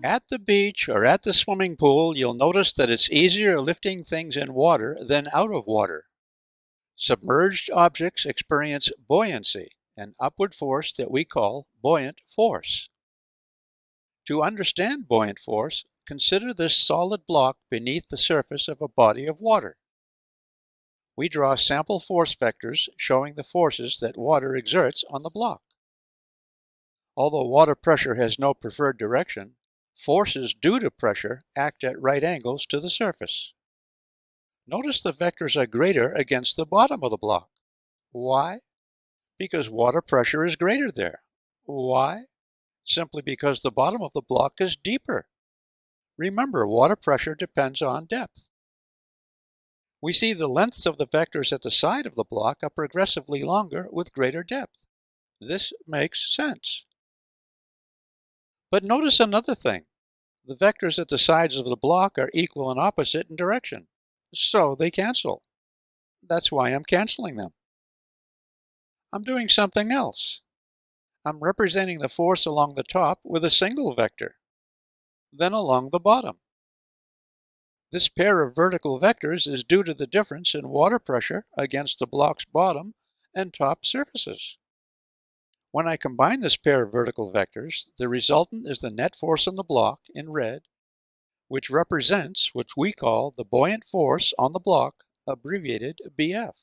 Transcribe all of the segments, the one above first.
At the beach or at the swimming pool, you'll notice that it's easier lifting things in water than out of water. Submerged objects experience buoyancy, an upward force that we call buoyant force. To understand buoyant force, consider this solid block beneath the surface of a body of water. We draw sample force vectors showing the forces that water exerts on the block. Although water pressure has no preferred direction, forces due to pressure act at right angles to the surface. Notice the vectors are greater against the bottom of the block. Why? Because water pressure is greater there. Why? Simply because the bottom of the block is deeper. Remember, water pressure depends on depth. We see the lengths of the vectors at the side of the block are progressively longer with greater depth. This makes sense. But notice another thing. The vectors at the sides of the block are equal and opposite in direction, so they cancel. That's why I'm canceling them. I'm doing something else. I'm representing the force along the top with a single vector, then along the bottom. This pair of vertical vectors is due to the difference in water pressure against the block's bottom and top surfaces. When I combine this pair of vertical vectors, the resultant is the net force on the block in red, which represents what we call the buoyant force on the block, abbreviated BF.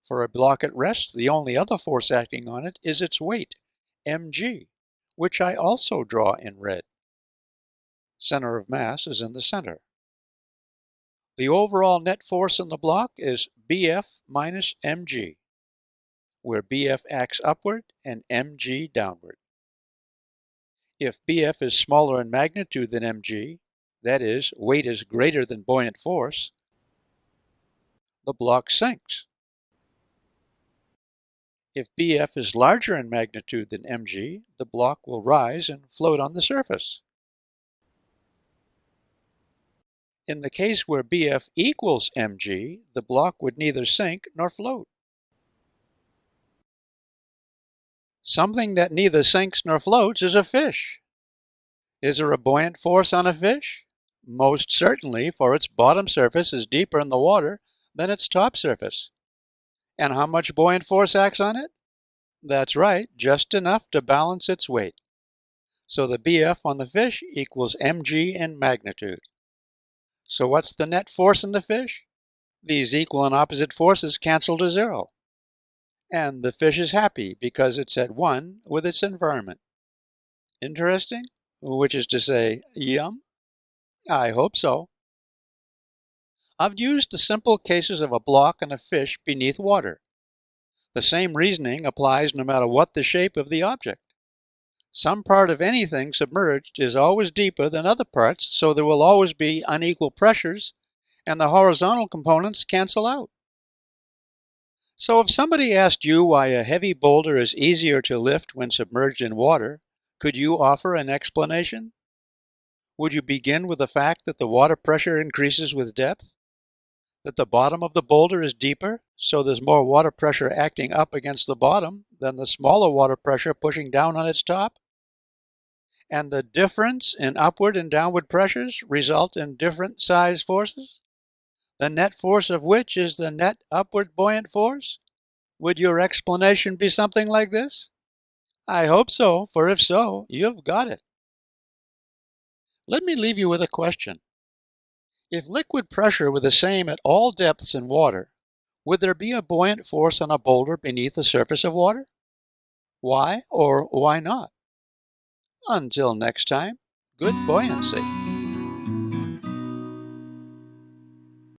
For a block at rest, the only other force acting on it is its weight, mg, which I also draw in red. Center of mass is in the center. The overall net force on the block is BF minus mg, where BF acts upward and mg downward. If BF is smaller in magnitude than mg, that is, weight is greater than buoyant force, the block sinks. If BF is larger in magnitude than mg, the block will rise and float on the surface. In the case where BF equals mg, the block would neither sink nor float. Something that neither sinks nor floats is a fish. Is there a buoyant force on a fish? Most certainly, for its bottom surface is deeper in the water than its top surface. And how much buoyant force acts on it? That's right, just enough to balance its weight. So the BF on the fish equals mg in magnitude. So what's the net force in the fish? These equal and opposite forces cancel to zero. And the fish is happy because it's at one with its environment. Interesting? Which is to say, yum? I hope so. I've used the simple cases of a block and a fish beneath water. The same reasoning applies no matter what the shape of the object. Some part of anything submerged is always deeper than other parts, so there will always be unequal pressures, and the horizontal components cancel out. So if somebody asked you why a heavy boulder is easier to lift when submerged in water, could you offer an explanation? Would you begin with the fact that the water pressure increases with depth? That the bottom of the boulder is deeper, so there's more water pressure acting up against the bottom than the smaller water pressure pushing down on its top? And the difference in upward and downward pressures result in different size forces? The net force of which is the net upward buoyant force? Would your explanation be something like this? I hope so, for if so, you've got it. Let me leave you with a question. If liquid pressure were the same at all depths in water, would there be a buoyant force on a boulder beneath the surface of water? Why or why not? Until next time, good buoyancy.